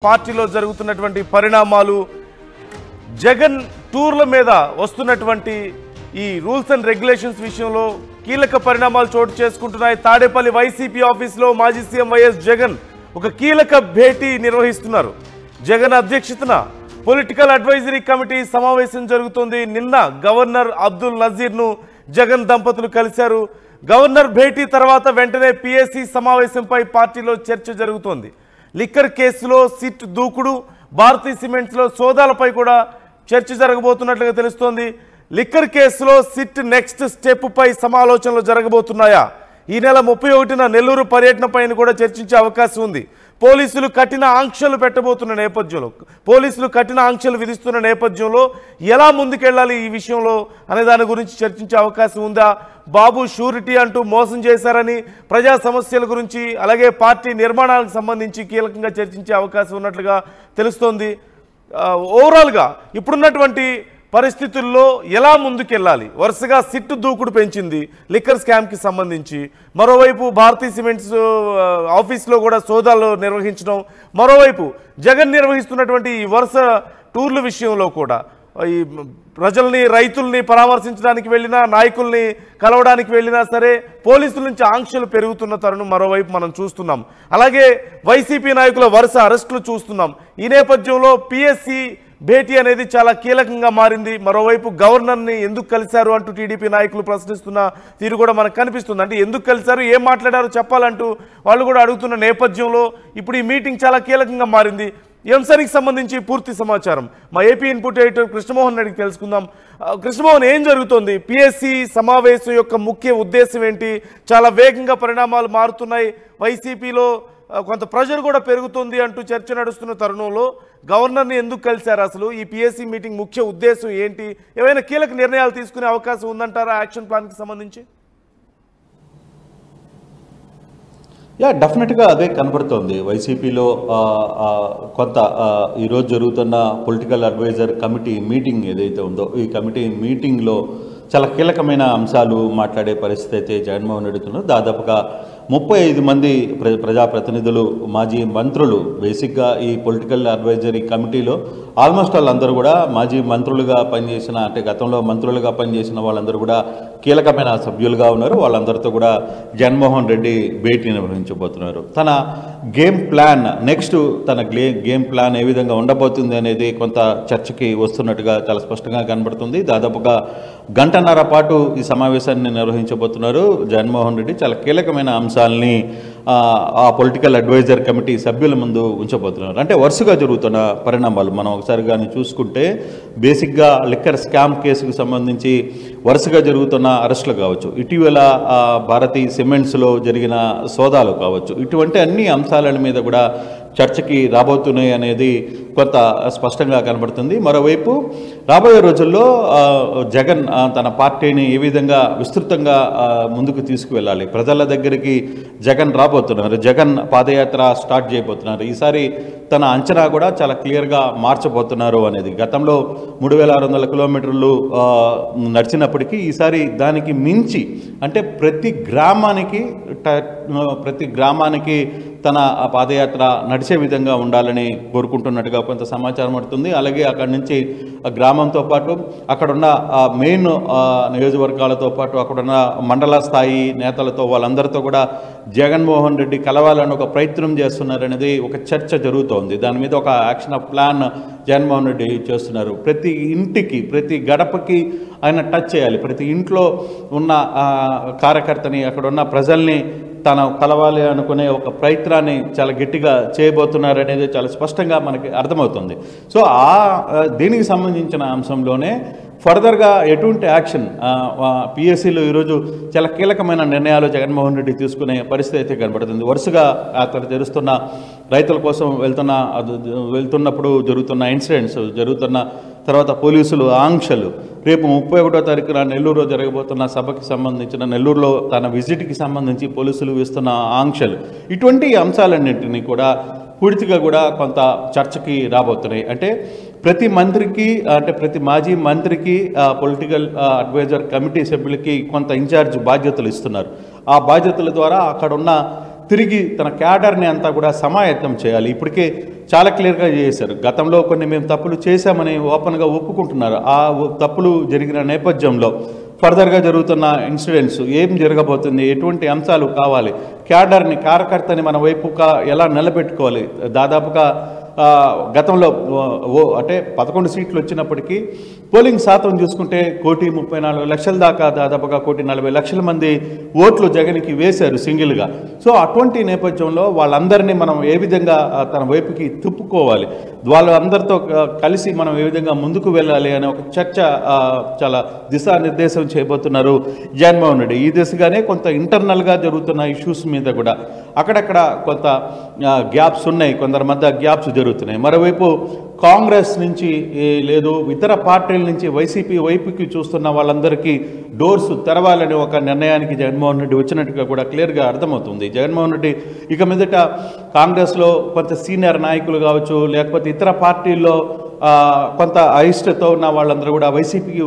పార్టీలో జరుగుతున్నటువంటి పరిణామాలు జగన్ టూర్ల మీద వస్తున్నటువంటి ఈ రూల్స్ అండ్ రెగ్యులేషన్స్ విషయంలో కీలక పరిణామాలు చోటు చేసుకుంటున్నాయి. తాడేపల్లి వైసీపీ ఆఫీసులో మాజీ సీఎం వైఎస్ జగన్ ఒక కీలక భేటీ నిర్వహిస్తున్నారు. జగన్ అధ్యక్షతన పొలిటికల్ అడ్వైజరీ కమిటీ సమావేశం జరుగుతుంది. నిన్న గవర్నర్ అబ్దుల్ నజీర్ను జగన్ దంపతులు కలిశారు. గవర్నర్ భేటీ తర్వాత వెంటనే పిఎస్సి సమావేశంపై పార్టీలో చర్చ జరుగుతోంది. లిక్కర్ కేసులో సిట్ దూకుడు, భారతీ సిమెంట్స్లో సోదాలపై కూడా చర్చ జరగబోతున్నట్లుగా తెలుస్తోంది. లిక్కర్ కేసులో సిట్ నెక్స్ట్ స్టెప్ పై సమాలోచనలు జరగబోతున్నాయా? ఈ నెల 31న నెల్లూరు పర్యటనపై కూడా చర్చించే అవకాశం ఉంది. పోలీసులు కఠిన ఆంక్షలు విధిస్తున్న నేపథ్యంలో ఎలా ముందుకెళ్లాలి ఈ విషయంలో అనే దాని గురించి చర్చించే అవకాశం ఉందా? బాబు షూరిటీ అంటూ మోసం చేశారని ప్రజా సమస్యల గురించి అలాగే పార్టీ నిర్మాణాలకు సంబంధించి కీలకంగా చర్చించే అవకాశం ఉన్నట్లుగా తెలుస్తోంది. ఓవరాల్గా ఇప్పుడున్నటువంటి పరిస్థితుల్లో ఎలా ముందుకెళ్ళాలి? వరుసగా సిట్టు దూకుడు పెంచింది లిక్కర్ స్కామ్కి సంబంధించి. మరోవైపు భారతీ సిమెంట్స్ ఆఫీస్లో కూడా సోదాలు నిర్వహించడం, మరోవైపు జగన్ నిర్వహిస్తున్నటువంటి ఈ వరుస టూర్ల విషయంలో కూడా ఈ ప్రజల్ని రైతుల్ని పరామర్శించడానికి వెళ్ళినా, నాయకుల్ని కలవడానికి వెళ్ళినా సరే పోలీసుల నుంచి ఆంక్షలు పెరుగుతున్న తరుణం మరోవైపు మనం చూస్తున్నాం. అలాగే వైసీపీ నాయకుల వరుస అరెస్టులు చూస్తున్నాం. ఈ నేపథ్యంలో పిఎస్సి భేటీ అనేది చాలా కీలకంగా మారింది. మరోవైపు గవర్నర్ని ఎందుకు కలిశారు అంటూ టీడీపీ నాయకులు ప్రశ్నిస్తున్న తీరు కూడా మనకు కనిపిస్తుంది. అంటే ఎందుకు కలిశారు, ఏం మాట్లాడారో చెప్పాలంటూ వాళ్ళు కూడా అడుగుతున్న నేపథ్యంలో ఇప్పుడు ఈ మీటింగ్ చాలా కీలకంగా మారింది. ఈ అంశానికి సంబంధించి పూర్తి సమాచారం మా ఏపీ ఇన్పుట్ ఎడిటర్ కృష్ణమోహన్ రెడ్డికి తెలుసుకుందాం. కృష్ణమోహన్, ఏం జరుగుతోంది? పిఎస్సి సమావేశం యొక్క ముఖ్య ఉద్దేశం ఏంటి? చాలా వేగంగా పరిణామాలు మారుతున్నాయి. వైసీపీలో కొంత ప్రెషర్ కూడా పెరుగుతుంది అంటూ చర్చ నడుస్తున్న తరుణంలో గవర్నర్ని ఎందుకు కలిశారు? అసలు ఈ పిఎస్సి మీటింగ్ ముఖ్య ఉద్దేశం ఏంటి? ఏమైనా కీలక నిర్ణయాలు తీసుకునే అవకాశం ఉందంటారా యాక్షన్ ప్లాన్కి సంబంధించి? డెఫినెట్గా అదే కనబడుతోంది. వైసీపీలో కొంత ఈరోజు జరుగుతున్న పొలిటికల్ అడ్వైజర్ కమిటీ మీటింగ్ ఏదైతే ఉందో, ఈ కమిటీ మీటింగ్లో చాలా కీలకమైన అంశాలు మాట్లాడే పరిస్థితి అయితే జగన్మోహన్ రెడ్డితో దాదాపుగా 35 మంది ప్రజాప్రతినిధులు, మాజీ మంత్రులు బేసిక్గా ఈ పొలిటికల్ అడ్వైజరీ కమిటీలో ఆల్మోస్ట్ వాళ్ళందరూ కూడా మాజీ మంత్రులుగా పనిచేసిన, అంటే గతంలో మంత్రులుగా పనిచేసిన వాళ్ళందరూ కూడా కీలకమైన సభ్యులుగా ఉన్నారు. వాళ్ళందరితో కూడా జగన్మోహన్ రెడ్డి భేటీ నిర్వహించబోతున్నారు. తన గేమ్ ప్లాన్, నెక్స్ట్ తన గేమ్ ప్లాన్ ఏ విధంగా ఉండబోతుంది అనేది కొంత చర్చకి వస్తున్నట్టుగా చాలా స్పష్టంగా కనబడుతుంది. దాదాపుగా గంటన్నర పాటు ఈ సమావేశాన్ని నిర్వహించబోతున్నారు జగన్మోహన్ రెడ్డి. చాలా కీలకమైన అంశాలని ఆ పొలిటికల్ అడ్వైజర్ కమిటీ సభ్యుల ముందు ఉంచబోతున్నారు. అంటే వరుసగా జరుగుతున్న పరిణామాలు మనం ఒకసారి కానీ చూసుకుంటే, బేసిక్గా లిక్కర్ స్కామ్ కేసుకు సంబంధించి వరుసగా జరుగుతున్న అరెస్టులు కావచ్చు, ఇటీవల భారతీ సిమెంట్స్లో జరిగిన సోదాలు కావచ్చు, ఇటువంటి అన్ని అంశాల మీద కూడా చర్చకి రాబోతున్నాయి అనేది కొంత స్పష్టంగా కనబడుతుంది. మరోవైపు రాబోయే రోజుల్లో జగన్ తన పార్టీని ఏ విధంగా విస్తృతంగా ముందుకు తీసుకువెళ్ళాలి, ప్రజల దగ్గరికి జగన్ రాబోతున్నారు, జగన్ పాదయాత్ర స్టార్ట్ చేయబోతున్నారు. ఈసారి తన అంచనా కూడా చాలా క్లియర్గా మార్చబోతున్నారు అనేది. గతంలో 3600 కిలోమీటర్లు నడిచినప్పటికీ ఈసారి దానికి మించి, అంటే ప్రతి గ్రామానికి తన పాదయాత్ర నడిచే విధంగా ఉండాలని కోరుకుంటున్నట్టుగా కొంత సమాచారం పడుతుంది. అలాగే అక్కడి నుంచి గ్రామంతో పాటు అక్కడున్న మెయిన్ నియోజకవర్గాలతో పాటు అక్కడున్న మండల స్థాయి నేతలతో వాళ్ళందరితో కూడా జగన్మోహన్ రెడ్డి కలవాలని ఒక ప్రయత్నం చేస్తున్నారనేది ఒక చర్చ జరుగుతోంది. దాని మీద ఒక యాక్షన్ ప్లాన్ జగన్మోహన్ రెడ్డి చేస్తున్నారు. ప్రతి ఇంటికి, ప్రతి గడపకి ఆయన టచ్ చేయాలి. ప్రతి ఇంట్లో ఉన్న కార్యకర్తని, అక్కడ ఉన్న ప్రజల్ని తను కలవాలి అనుకునే ఒక ప్రయత్నాన్ని చాలా గట్టిగా చేయబోతున్నారు అనేది చాలా స్పష్టంగా మనకి అర్థమవుతుంది. సో దీనికి సంబంధించిన అంశంలోనే ఫర్దర్గా ఎటువంటి యాక్షన్ పిఎస్సిలో ఈరోజు చాలా కీలకమైన నిర్ణయాలు జగన్మోహన్ రెడ్డి తీసుకునే పరిస్థితి అయితే కనబడుతుంది. వరుసగా అక్కడ జరుగుతున్న రైతుల కోసం వెళ్తున్నప్పుడు జరుగుతున్న ఇన్సిడెంట్స్, జరుగుతున్న తర్వాత పోలీసులు ఆంక్షలు, రేపు 31వ తారీఖున నెల్లూరులో జరగబోతున్న సభకి సంబంధించిన, నెల్లూరులో తన విజిట్కి సంబంధించి పోలీసులు వేస్తున్న ఆంక్షలు, ఇటువంటి అంశాలన్నింటినీ కూడా పూర్తిగా కూడా కొంత చర్చకి రాబోతున్నాయి. అంటే ప్రతి మంత్రికి, అంటే ప్రతి మాజీ మంత్రికి పొలిటికల్ అడ్వైజర్ కమిటీ సభ్యులకి కొంత ఇన్ఛార్జ్ బాధ్యతలు ఇస్తున్నారు. ఆ బాధ్యతల ద్వారా అక్కడున్న తిరిగి తన క్యాడర్ని అంతా కూడా సమాయత్తం చేయాలి. ఇప్పటికే చాలా క్లియర్గా చేశారు. గతంలో కొన్ని మేము తప్పులు చేశామని ఓపెన్గా ఒప్పుకుంటున్నారు. ఆ తప్పులు జరిగిన నేపథ్యంలో ఫర్దర్గా జరుగుతున్న ఇన్సిడెంట్స్ ఏం జరగబోతుంది, ఎటువంటి అంశాలు కావాలి, క్యాడర్ని కార్యకర్తని మన వైపుగా ఎలా నిలబెట్టుకోవాలి. దాదాపుగా గతంలో అంటే 11 సీట్లు వచ్చినప్పటికీ పోలింగ్ శాతం చూసుకుంటే 1,34,00,000 దాకా, దాదాపుగా 1,40,00,000 మంది ఓట్లు జగన్కి వేశారు సింగిల్గా. సో అటువంటి నేపథ్యంలో వాళ్ళందరినీ మనం ఏ విధంగా తన వైపుకి తిప్పుకోవాలి, వాళ్ళందరితో కలిసి మనం ఏ విధంగా ముందుకు వెళ్ళాలి అనే ఒక చర్చ చాలా దిశానిర్దేశం చేయబోతున్నారు జగన్మోహన్ రెడ్డి. ఈ దిశగానే కొంత ఇంటర్నల్గా జరుగుతున్న ఇష్యూస్ మీద కూడా అక్కడక్కడ కొంత గ్యాప్స్ ఉన్నాయి, కొందరి మధ్య గ్యాప్స్ జరుగుతున్నాయి. మరోవైపు కాంగ్రెస్ నుంచి లేదు ఇతర పార్టీల నుంచి వైసీపీ వైపుకి చూస్తున్న వాళ్ళందరికీ డోర్స్ తెరవాలని ఒక నిర్ణయానికి జగన్మోహన్ రెడ్డి వచ్చినట్టుగా కూడా క్లియర్గా అర్థమవుతుంది. జగన్మోహన్ రెడ్డి ఇక మీదట కాంగ్రెస్లో కొంత సీనియర్ నాయకులు కావచ్చు, లేకపోతే ఇతర పార్టీల్లో కొంత అయిష్టతో ఉన్న వాళ్ళందరూ కూడా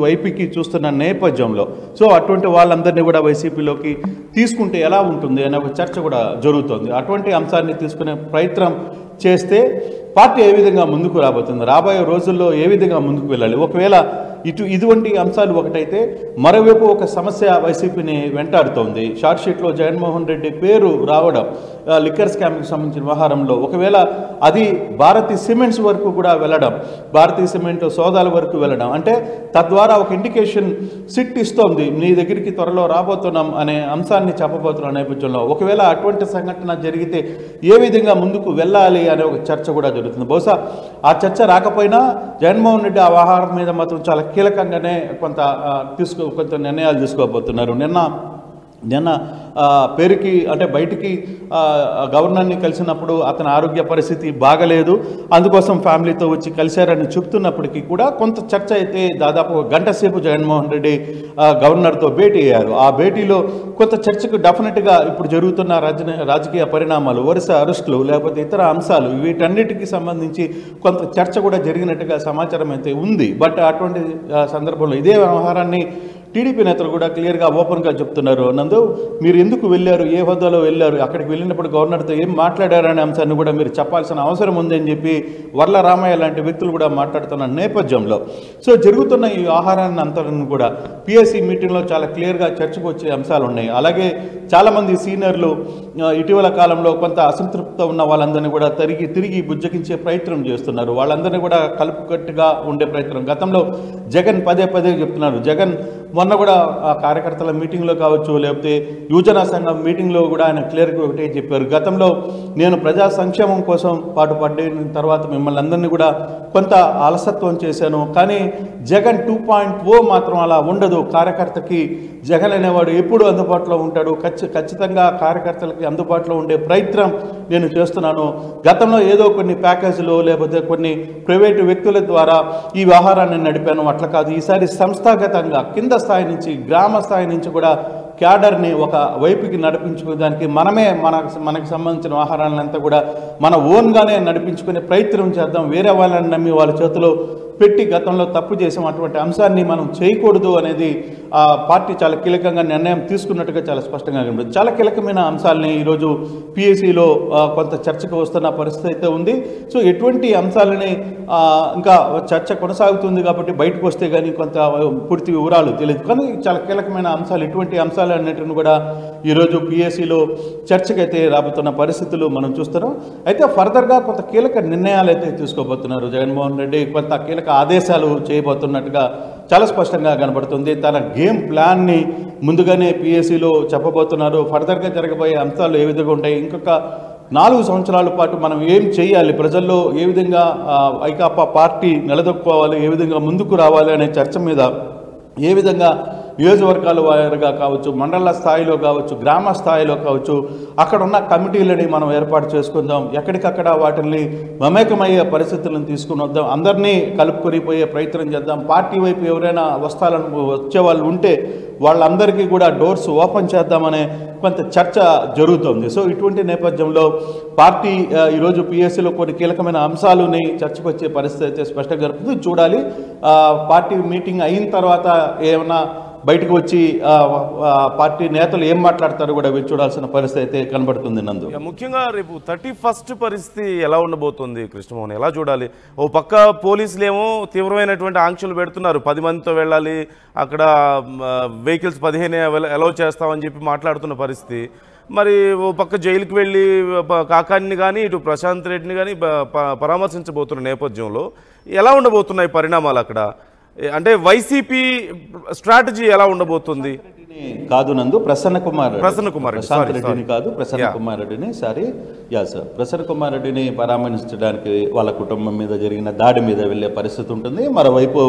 వైపీకి చూస్తున్న నేపథ్యంలో సో అటువంటి వాళ్ళందరినీ కూడా వైసీపీలోకి తీసుకుంటే ఎలా ఉంటుంది అనే ఒక చర్చ కూడా జరుగుతుంది. అటువంటి అంశాన్ని తీసుకునే ప్రయత్నం చేస్తే పార్టీ ఏ విధంగా ముందుకు రాబోతుంది, రాబోయే రోజుల్లో ఏ విధంగా ముందుకు వెళ్ళాలి. ఒకవేళ ఇటువంటి అంశాలు ఒకటైతే మరోవైపు ఒక సమస్య వైసీపీని వెంటాడుతోంది. షార్ట్షీట్లో జగన్మోహన్ రెడ్డి పేరు రావడం లిక్కర్ స్కామ్కి సంబంధించిన వ్యవహారంలో, ఒకవేళ అది భారతీ సిమెంట్స్ వరకు కూడా వెళ్ళడం, భారతీ సిమెంట్ సోదాల వరకు వెళ్ళడం అంటే తద్వారా ఒక ఇండికేషన్ సిట్ ఇస్తోంది, నీ దగ్గరికి త్వరలో రాబోతున్నాం అనే అంశాన్ని చెప్పబోతున్న నేపథ్యంలో ఒకవేళ అటువంటి సంఘటన జరిగితే ఏ విధంగా ముందుకు వెళ్ళాలి అనే ఒక చర్చ కూడా జరుగుతుంది. బహుశా ఆ చర్చ రాకపోయినా జగన్మోహన్ రెడ్డి ఆ వ్యవహారం మీద మాత్రం చాలా కీలకంగానే కొంత నిర్ణయాలు తీసుకోబోతున్నారు. నిన్న పేరుకి అంటే బయటికి గవర్నర్ని కలిసినప్పుడు అతని ఆరోగ్య పరిస్థితి బాగలేదు, అందుకోసం ఫ్యామిలీతో వచ్చి కలిశారని చెప్తున్నప్పటికీ కూడా కొంత చర్చ అయితే దాదాపు 1 గంట సేపు జగన్మోహన్ రెడ్డి గవర్నర్తో భేటీ అయ్యారు. ఆ భేటీలో కొంత చర్చకు డెఫినెట్గా ఇప్పుడు జరుగుతున్న రాజకీయ పరిణామాలు, వరుస అరెస్టులు, లేకపోతే ఇతర అంశాలు వీటన్నిటికీ సంబంధించి కొంత చర్చ కూడా జరిగినట్టుగా సమాచారం అయితే ఉంది. బట్ అటువంటి సందర్భంలో ఇదే వ్యవహారాన్ని టీడీపీ నేతలు కూడా క్లియర్గా ఓపెన్గా చెప్తున్నారు. నందు మీరు ఎందుకు వెళ్ళారు, ఏ హోదాలో వెళ్ళారు, అక్కడికి వెళ్ళినప్పుడు గవర్నర్తో ఏం మాట్లాడారనే అంశాన్ని కూడా మీరు చెప్పాల్సిన అవసరం ఉందని చెప్పి వర్ల రామయ్య లాంటి వ్యక్తులు కూడా మాట్లాడుతున్న నేపథ్యంలో సో జరుగుతున్న ఈ వ్యవహారాన్ని అంతను కూడా పిఎస్సి మీటింగ్లో చాలా క్లియర్గా చర్చకు వచ్చే అంశాలు ఉన్నాయి. అలాగే చాలామంది సీనియర్లు ఇటీవల కాలంలో కొంత అసంతృప్తితో ఉన్న వాళ్ళందరినీ కూడా తిరిగి బుజ్జగించే ప్రయత్నం చేస్తున్నారు. వాళ్ళందరినీ కూడా కలుపుకట్టుగా ఉండే ప్రయత్నం గతంలో జగన్ పదే చెప్తున్నారు. జగన్ మొన్న కూడా కార్యకర్తల మీటింగ్లో కావచ్చు, లేకపోతే యువజన సంఘం మీటింగ్లో కూడా ఆయన క్లియర్గా ఒకటే చెప్పారు, గతంలో నేను ప్రజా సంక్షేమం కోసం పాటుపడిన తర్వాత మిమ్మల్ని అందరినీ కూడా కొంత అలసత్వం చేశాను, కానీ జగన్ 2.0 మాత్రం అలా ఉండదు. కార్యకర్తకి జగన్ అనేవాడు ఎప్పుడు అందుబాటులో ఉంటాడు, ఖచ్చితంగా కార్యకర్తలకి అందుబాటులో ఉండే ప్రయత్నం నేను చేస్తున్నాను. గతంలో ఏదో కొన్ని ప్యాకేజీలు లేకపోతే కొన్ని ప్రైవేటు వ్యక్తుల ద్వారా ఈ వ్యవహారాన్ని నడిపాను, అట్లా కాదు. ఈసారి సంస్థాగతంగా కింద స్థాయి నుంచి గ్రామ స్థాయి నుంచి కూడా క్యాడర్ని ఒక వైపుకి నడిపించుకోవడానికి మనకు సంబంధించిన వ్యవహారాలంతా కూడా మన ఓన్గానే నడిపించుకునే ప్రయత్నం చేద్దాం. వేరే వాళ్ళని నమ్మి వాళ్ళ చేతిలో పెట్టి గతంలో తప్పు చేసాం, అటువంటి అంశాన్ని మనం చేయకూడదు అనేది పార్టీ చాలా కీలకంగా నిర్ణయం తీసుకున్నట్టుగా చాలా స్పష్టంగా కనబడుతుంది. చాలా కీలకమైన అంశాలని ఈరోజు పిఎస్సిలో కొంత చర్చకు వస్తున్న పరిస్థితి అయితే ఉంది. సో ఎటువంటి అంశాలని ఇంకా చర్చ కొనసాగుతుంది కాబట్టి బయటకు వస్తే కానీ కొంత పూర్తి వివరాలు తెలియదు, కానీ చాలా కీలకమైన అంశాలు ఇటువంటి అంశాలు అన్నిటిని కూడా ఈరోజు పిఎస్సిలో చర్చకైతే రాబోతున్న పరిస్థితులు మనం చూస్తున్నాం. అయితే ఫర్దర్గా కొంత కీలక నిర్ణయాలు అయితే తీసుకోబోతున్నారు జగన్మోహన్ రెడ్డి, కొంత కీలక ఆదేశాలు చేయబోతున్నట్టుగా చాలా స్పష్టంగా కనబడుతుంది. తన గేమ్ ప్లాన్ని ముందుగానే పిఎస్సిలో చెప్పబోతున్నారు. ఫర్దర్గా జరగబోయే అంశాలు ఏ విధంగా ఉంటాయి, ఇంకొక 4 సంవత్సరాల పాటు మనం ఏం చేయాలి, ప్రజల్లో ఏ విధంగా వైకాపా పార్టీ నిలదొక్కుకోవాలి, ఏ విధంగా ముందుకు రావాలి అనే చర్చ మీద ఏ విధంగా నియోజకవర్గాల వారీగా కావచ్చు, మండల స్థాయిలో కావచ్చు, గ్రామ స్థాయిలో కావచ్చు, అక్కడ ఉన్న కమిటీలని మనం ఏర్పాటు చేసుకుందాం, ఎక్కడికక్కడ వాటిని మమేకమయ్యే పరిస్థితులను తీసుకుని వద్దాం, అందరినీ కలుపుకొనిపోయే ప్రయత్నం చేద్దాం. పార్టీ వైపు ఎవరైనా వచ్చే వాళ్ళు ఉంటే వాళ్ళందరికీ కూడా డోర్స్ ఓపెన్ చేద్దామనే కొంత చర్చ జరుగుతుంది. సో ఇటువంటి నేపథ్యంలో పార్టీ ఈరోజు పిఎస్సిలో కొన్ని కీలకమైన అంశాలని చర్చకు వచ్చే పరిస్థితి అయితే స్పష్టంగా జరుగుతుంది. చూడాలి పార్టీ మీటింగ్ అయిన తర్వాత ఏమైనా బయటకు వచ్చి పార్టీ నేతలు ఏం మాట్లాడతారో కూడా వేచి చూడాల్సిన పరిస్థితి అయితే కనబడుతుంది నందు. ముఖ్యంగా రేపు 31st పరిస్థితి ఎలా ఉండబోతుంది కృష్ణమోహన్, ఎలా చూడాలి? ఓ పక్క పోలీసులు ఏమో తీవ్రమైనటువంటి ఆంక్షలు పెడుతున్నారు, 10 మందితో వెళ్ళాలి, అక్కడ వెహికల్స్ 15 అలౌ చేస్తామని చెప్పి మాట్లాడుతున్న పరిస్థితి. మరి ఓ పక్క జైలుకి వెళ్ళి కాకాని కానీ ఇటు ప్రశాంత్ రెడ్డిని కానీ పరామర్శించబోతున్న నేపథ్యంలో ఎలా ఉండబోతున్నాయి పరిణామాలు అక్కడ? అంటే వైసీపీ స్ట్రాటజీ ఎలా ఉండబోతుంది? కాదు నందు, ప్రసన్న కుమార్ ప్రశాంత్ రెడ్డిని కాదు, ప్రసన్న కుమార్ రెడ్డిని ప్రసన్న కుమార్ రెడ్డిని పరామర్శించడానికి వాళ్ళ కుటుంబం మీద జరిగిన దాడి మీద వెళ్ళే పరిస్థితి ఉంటుంది. మరోవైపు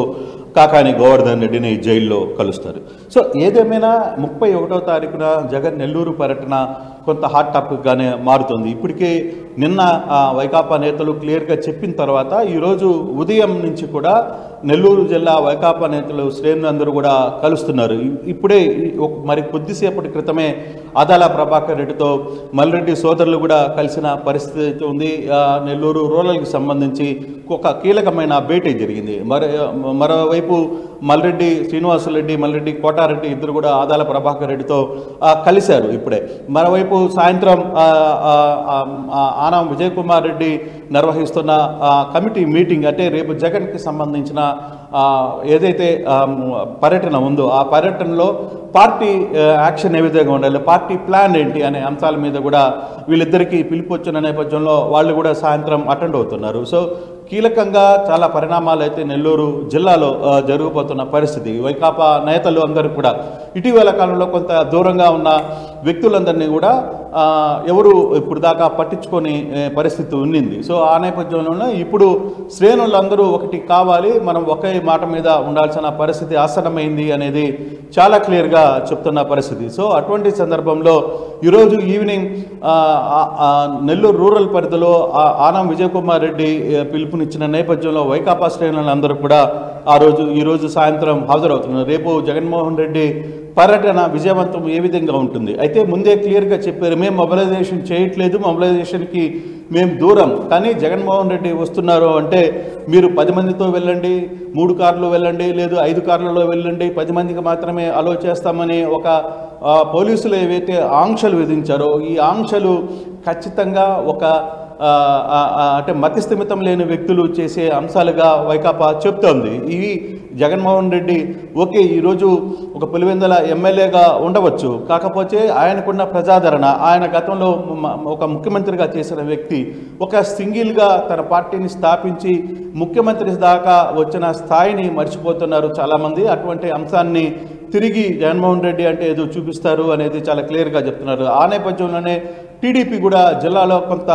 కాకాని గోవర్ధన్ రెడ్డిని జైల్లో కలుస్తారు. సో ఏదేమైనా 31వ తారీఖున జగన్ నెల్లూరు పర్యటన కొంత హాట్ టాపిక్గానే మారుతుంది. ఇప్పటికే నిన్న వైకాపా నేతలు క్లియర్గా చెప్పిన తర్వాత ఈరోజు ఉదయం నుంచి కూడా నెల్లూరు జిల్లా వైకాపా నేతలు శ్రేణులు అందరూ కూడా కలుస్తున్నారు. ఇప్పుడే మరి కొద్దిసేపటి క్రితమే ఆదాల ప్రభాకర్ రెడ్డితో మల్రెడ్డి సోదరులు కూడా కలిసిన పరిస్థితి ఉంది. నెల్లూరు రూరల్కి సంబంధించి ఒక కీలకమైన భేటీ జరిగింది. మరోవైపు మల్రెడ్డి శ్రీనివాసరెడ్డి, మల్రెడ్డి కోటారెడ్డి ఇద్దరు కూడా ఆదాల ప్రభాకర్ రెడ్డితో కలిశారు ఇప్పుడే. మరోవైపు సాయంత్రం ఆనం విజయ్ కుమార్ రెడ్డి నిర్వహిస్తున్న కమిటీ మీటింగ్, అంటే రేపు జగన్కి సంబంధించిన ఏదైతే పర్యటన ఉందో ఆ పర్యటనలో పార్టీ యాక్షన్ ఏ విధంగా ఉండాలి, పార్టీ ప్లాన్ ఏంటి అనే అంశాల మీద కూడా వీళ్ళిద్దరికీ పిలుపు వచ్చిన నేపథ్యంలో వాళ్ళు కూడా సాయంత్రం అటెండ్ అవుతున్నారు. సో కీలకంగా చాలా పరిణామాలు అయితే నెల్లూరు జిల్లాలో జరగబోతున్న పరిస్థితి. వైకాపా నేతలు అందరూ కూడా ఇటీవల కాలంలో కొంత దూరంగా ఉన్న వ్యక్తులందరినీ కూడా ఎవరు ఇప్పుడు దాకా పట్టించుకొని పరిస్థితి ఉండింది. సో ఆ నేపథ్యంలోనే ఇప్పుడు శ్రేణులందరూ ఒకటి కావాలి, మనం ఒకే మాట మీద ఉండాల్సిన పరిస్థితి ఆసన్నమైంది అనేది చాలా క్లియర్గా చెప్తున్న పరిస్థితి. సో అటువంటి సందర్భంలో ఈరోజు ఈవినింగ్ నెల్లూరు రూరల్ పరిధిలో ఆనం విజయ్ కుమార్ రెడ్డి పిలుపునిచ్చిన నేపథ్యంలో వైకాపా శ్రేణులందరూ కూడా ఈరోజు సాయంత్రం హాజరవుతున్నారు. రేపు జగన్మోహన్ రెడ్డి పర్యటన విజయవంతం ఏ విధంగా ఉంటుంది అయితే ముందే క్లియర్గా చెప్పారు, మేము మొబిలైజేషన్ చేయట్లేదు, మొబిలైజేషన్కి మేము దూరం, కానీ జగన్మోహన్ రెడ్డి వస్తున్నారు అంటే మీరు 10 మందితో వెళ్ళండి, 3 కార్లు వెళ్ళండి, లేదు 5 కార్లలో వెళ్ళండి, 10 మందికి మాత్రమే అలో చేస్తామని ఒక పోలీసులు ఏవైతే ఆంక్షలు విధించారో ఈ ఆంక్షలు ఖచ్చితంగా ఒక అంటే మతిస్థిమితం లేని వ్యక్తులు చేసే అంశాలుగా వైకాపా చెప్తోంది. ఇవి జగన్మోహన్ రెడ్డి ఓకే ఈరోజు ఒక పులివెందుల ఎమ్మెల్యేగా ఉండవచ్చు, కాకపోతే ఆయనకున్న ప్రజాదరణ, ఆయన గతంలో ఒక ముఖ్యమంత్రిగా చేసిన వ్యక్తి, ఒక సింగిల్గా తన పార్టీని స్థాపించి ముఖ్యమంత్రి దాకా వచ్చిన స్థాయిని మర్చిపోతున్నారు చాలామంది. అటువంటి అంశాన్ని తిరిగి జగన్మోహన్ రెడ్డి అంటే ఏదో చూపిస్తారు అనేది చాలా క్లియర్గా చెప్తున్నారు. ఆ నేపథ్యంలోనే టీడీపీ కూడా జిల్లాలో కొంత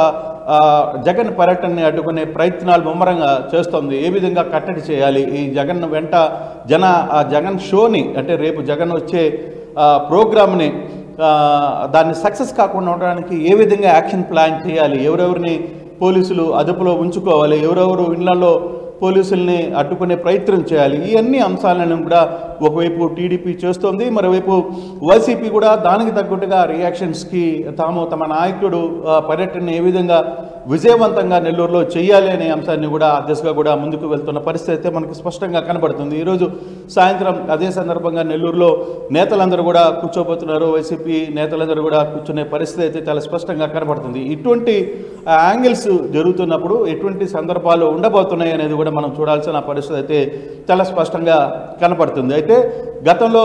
జగన్ పర్యటనని అడ్డుకునే ప్రయత్నాలు ముమ్మరంగా చేస్తోంది. ఏ విధంగా కట్టడి చేయాలి, ఈ జగన్ వెంట జగన్ షోని, అంటే రేపు జగన్ వచ్చే ప్రోగ్రామ్ని దాన్ని సక్సెస్ కాకుండా ఉండడానికి ఏ విధంగా యాక్షన్ ప్లాన్ చేయాలి, ఎవరెవరిని పోలీసులు అదుపులో ఉంచుకోవాలి, ఎవరెవరు ఇళ్లలో పోలీసుల్ని అడ్డుకునే ప్రయత్నం చేయాలి, ఈ అన్ని అంశాలను కూడా ఒకవైపు టీడీపీ చేస్తోంది. మరోవైపు వైసీపీ కూడా దానికి తగ్గట్టుగా రియాక్షన్స్కి తమ నాయకుడు పర్యటన ఏ విధంగా విజయవంతంగా నెల్లూరులో చేయాలి అనే అంశాన్ని కూడా ఆ దిశగా కూడా ముందుకు వెళ్తున్న పరిస్థితి అయితే మనకి స్పష్టంగా కనబడుతుంది. ఈరోజు సాయంత్రం అదే సందర్భంగా నెల్లూరులో నేతలందరూ కూడా కూర్చోబోతున్నారు, వైసీపీ నేతలందరూ కూడా కూర్చునే పరిస్థితి అయితే చాలా స్పష్టంగా కనబడుతుంది. ఇటువంటి యాంగిల్స్ జరుగుతున్నప్పుడు ఎటువంటి సందర్భాలు ఉండబోతున్నాయి అనేది కూడా మనం చూడాల్సిన పరిస్థితి అయితే చాలా స్పష్టంగా కనపడుతుంది. అయితే గతంలో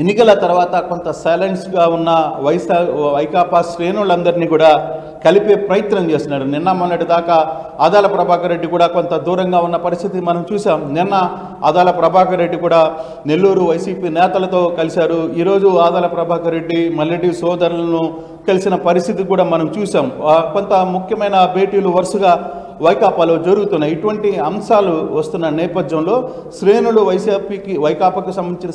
ఎన్నికల తర్వాత కొంత సైలెన్స్గా ఉన్న వైకాపా శ్రేణులందరినీ కూడా కలిపే ప్రయత్నం చేస్తున్నారు. నిన్న మొన్నటి దాకా ఆదాల ప్రభాకర్ రెడ్డి కూడా కొంత దూరంగా ఉన్న పరిస్థితి మనం చూసాం. నిన్న ఆదాల ప్రభాకర్ రెడ్డి కూడా నెల్లూరు వైసీపీ నేతలతో కలిశారు. ఈరోజు ఆదాల ప్రభాకర్ రెడ్డి మల్లెడ్డి సోదరులను కలిసిన పరిస్థితి కూడా మనం చూసాం. కొంత ముఖ్యమైన భేటీలు వరుసగా వైకాపాలో జరుగుతున్నాయి. ఇటువంటి అంశాలు వస్తున్న నేపథ్యంలో శ్రేణులు వైకాపాకు సంబంధించిన